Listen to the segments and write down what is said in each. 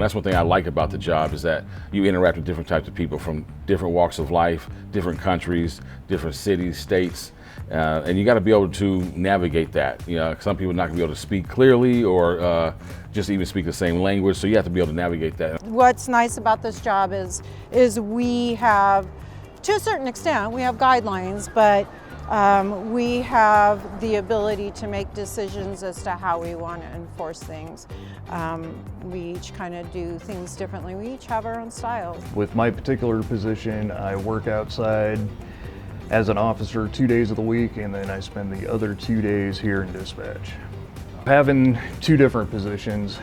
that's one thing I like about the job, is that you interact with different types of people from different walks of life, different countries, different cities, states, and you got to be able to navigate that. You know, some people are not going to be able to speak clearly or just even speak the same language, so you have to be able to navigate that. What's nice about this job is we have, to a certain extent, we have guidelines, but we have the ability to make decisions as to how we want to enforce things. We each kind of do things differently. We each have our own styles. With my particular position, I work outside as an officer 2 days of the week, and then I spend the other 2 days here in dispatch. Having two different positions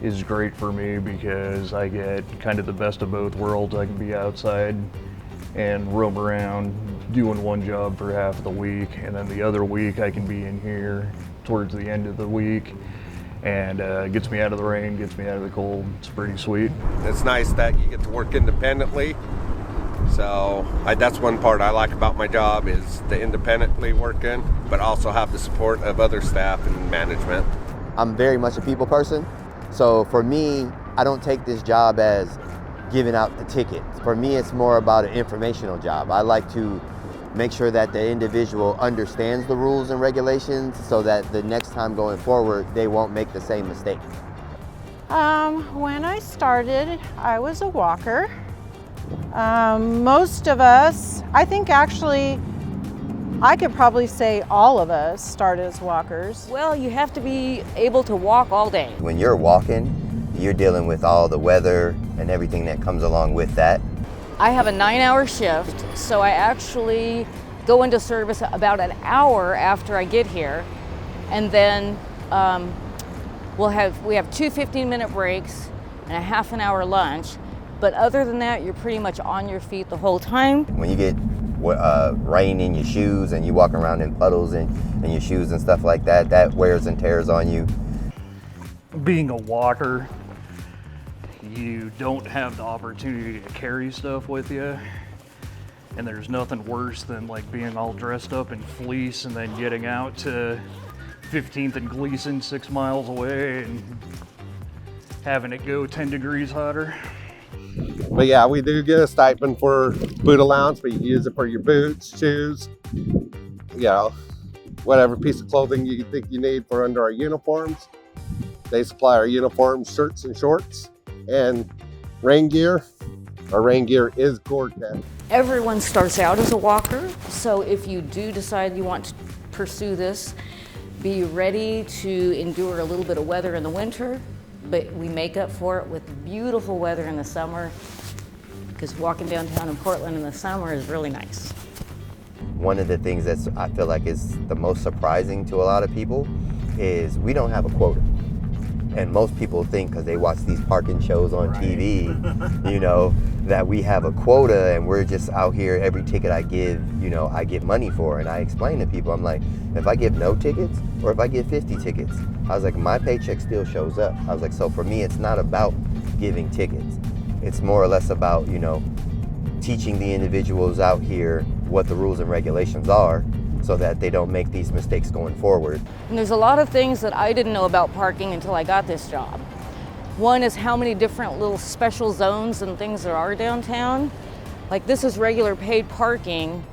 is great for me because I get kind of the best of both worlds. I can be outside and roam around doing one job for half of the week, and then the other week I can be in here towards the end of the week, and gets me out of the rain, gets me out of the cold. It's pretty sweet. It's nice that you get to work independently. So that's one part I like about my job, is the independently working, but also have the support of other staff and management. I'm very much a people person. So for me, I don't take this job as giving out the tickets. For me, it's more about an informational job. I like to make sure that the individual understands the rules and regulations so that the next time going forward, they won't make the same mistake. When I started, I was a walker. Most of us, I think actually, I could probably say all of us started as walkers. Well, you have to be able to walk all day. When you're walking, you're dealing with all the weather and everything that comes along with that. I have a 9-hour shift, so I actually go into service about an hour after I get here, and then we have two 15-minute breaks and a half an hour lunch. But other than that, you're pretty much on your feet the whole time. When you get rain in your shoes and you walk around in puddles in your shoes and stuff like that, that wears and tears on you. Being a walker, you don't have the opportunity to carry stuff with you, and there's nothing worse than like being all dressed up in fleece and then getting out to 15th and Gleason 6 miles away and having it go 10 degrees hotter. But yeah, we do get a stipend for boot allowance, but you can use it for your boots, shoes, you know, whatever piece of clothing you think you need for under our uniforms. They supply our uniforms, shirts and shorts, and rain gear. Our rain gear is Gore-Tex. Everyone starts out as a walker, so if you do decide you want to pursue this, be ready to endure a little bit of weather in the winter, but we make up for it with beautiful weather in the summer, because walking downtown in Portland in the summer is really nice. One of the things that I feel like is the most surprising to a lot of people is we don't have a quota. And most people think, because they watch these parking shows on TV, you know, that we have a quota and we're just out here, every ticket I give, you know, I get money for. And I explain to people, I'm like, if I give no tickets or if I give 50 tickets, I was like, my paycheck still shows up. I was like, so for me, it's not about giving tickets. It's more or less about, you know, teaching the individuals out here what the rules and regulations are, so that they don't make these mistakes going forward. And there's a lot of things that I didn't know about parking until I got this job. One is how many different little special zones and things there are downtown. Like, this is regular paid parking,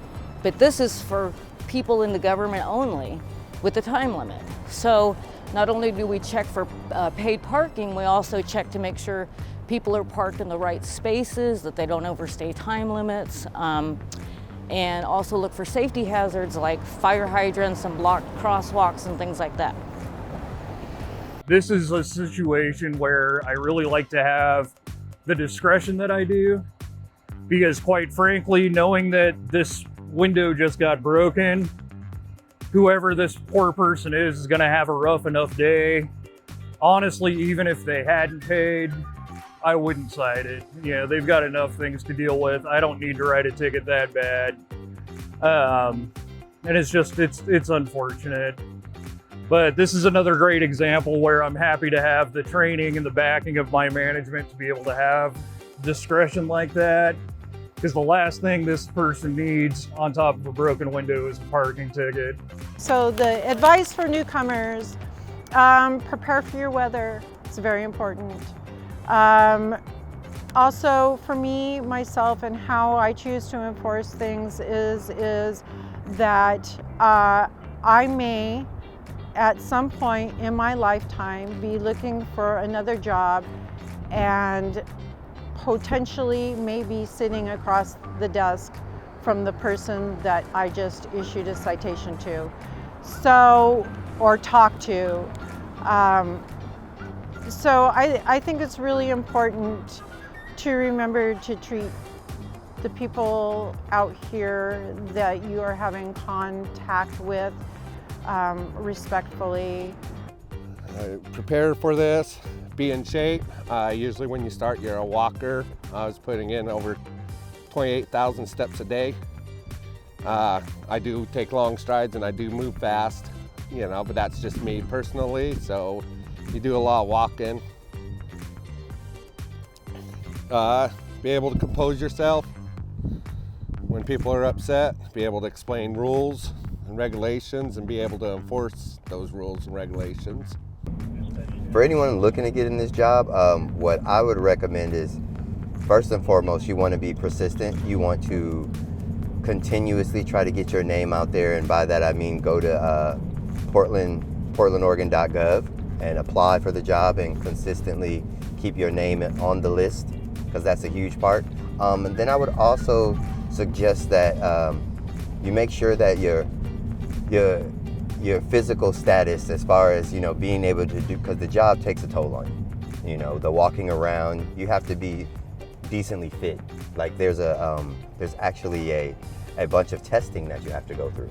but this is for people in the government only with the time limit. So not only do we check for paid parking, we also check to make sure people are parked in the right spaces, that they don't overstay time limits. And also look for safety hazards like fire hydrants and blocked crosswalks and things like that. This is a situation where I really like to have the discretion that I do, because quite frankly, knowing that this window just got broken, whoever this poor person is gonna have a rough enough day. Honestly, even if they hadn't paid, I wouldn't cite it. You know, they've got enough things to deal with. I don't need to write a ticket that bad. And it's just, it's unfortunate. But this is another great example where I'm happy to have the training and the backing of my management to be able to have discretion like that. Because the last thing this person needs on top of a broken window is a parking ticket. So the advice for newcomers, prepare for your weather. It's very important. Also, for me, myself, and how I choose to enforce things is that I may, at some point in my lifetime, be looking for another job and potentially maybe sitting across the desk from the person that I just issued a citation to, or talked to. So I think it's really important to remember to treat the people out here that you are having contact with respectfully. Prepare for this, be in shape. Usually when you start, you're a walker. I was putting in over 28,000 steps a day. I do take long strides and I do move fast, but that's just me personally. So you do a lot of walking. Be able to compose yourself when people are upset, be able to explain rules and regulations and be able to enforce those rules and regulations. For anyone looking to get in this job, what I would recommend is, first and foremost, you want to be persistent. You want to continuously try to get your name out there, and by that I mean go to portlandoregon.gov and apply for the job and consistently keep your name on the list, because that's a huge part. And then I would also suggest that you make sure that your physical status, as far as being able to do, because the job takes a toll on you. The walking around, you have to be decently fit. Like there's actually a bunch of testing that you have to go through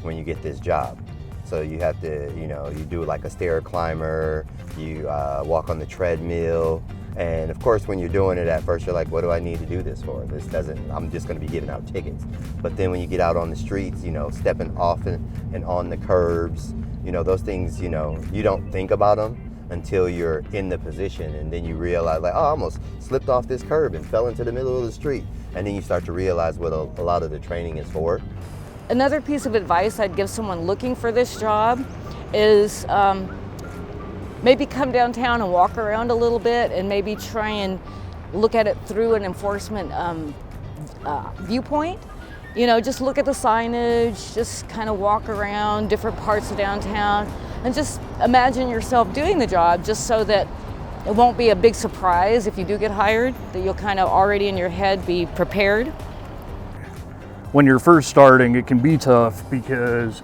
when you get this job. So you have to, you do like a stair climber, you walk on the treadmill. And of course, when you're doing it at first, you're like, what do I need to do this for? I'm just gonna be giving out tickets. But then when you get out on the streets, stepping off and on the curbs, those things, you don't think about them until you're in the position. And then you realize like, oh, I almost slipped off this curb and fell into the middle of the street. And then you start to realize what a lot of the training is for. Another piece of advice I'd give someone looking for this job is maybe come downtown and walk around a little bit and maybe try and look at it through an enforcement viewpoint. Just look at the signage, just kind of walk around different parts of downtown and just imagine yourself doing the job, just so that it won't be a big surprise if you do get hired, that you'll kind of already in your head be prepared. When you're first starting, it can be tough because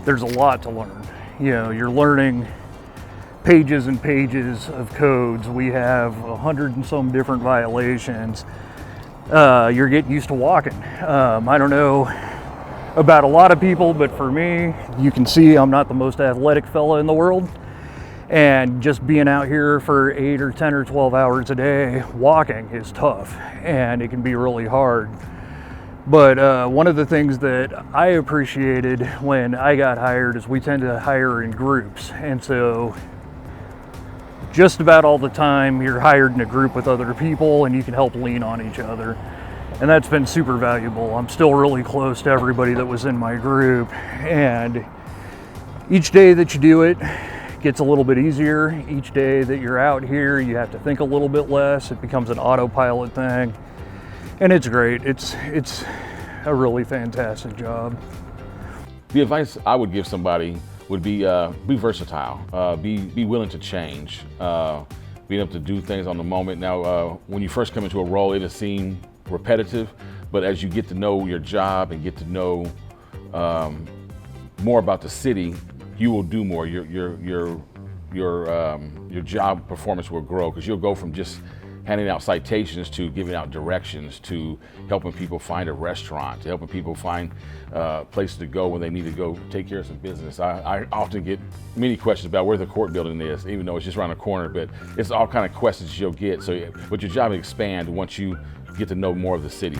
there's a lot to learn. You're learning pages and pages of codes. We have 100 and some different violations. You're getting used to walking. I don't know about a lot of people, but for me, you can see I'm not the most athletic fella in the world. And just being out here for 8 or 10 or 12 hours a day walking is tough, and it can be really hard. But one of the things that I appreciated when I got hired is we tend to hire in groups. And so just about all the time you're hired in a group with other people and you can help lean on each other. And that's been super valuable. I'm still really close to everybody that was in my group. And each day that you do it gets a little bit easier. Each day that you're out here, you have to think a little bit less. It becomes an autopilot thing. And it's great. It's a really fantastic job. The advice I would give somebody would be versatile, be willing to change, being able to do things on the moment. Now, when you first come into a role, it'll seem repetitive, but as you get to know your job and get to know more about the city, you will do more. Your job performance will grow, because you'll go from just handing out citations to giving out directions, to helping people find a restaurant, to helping people find places to go when they need to go take care of some business. I often get many questions about where the court building is, even though it's just around the corner, but it's all kind of questions you'll get. But your job will expand once you get to know more of the city.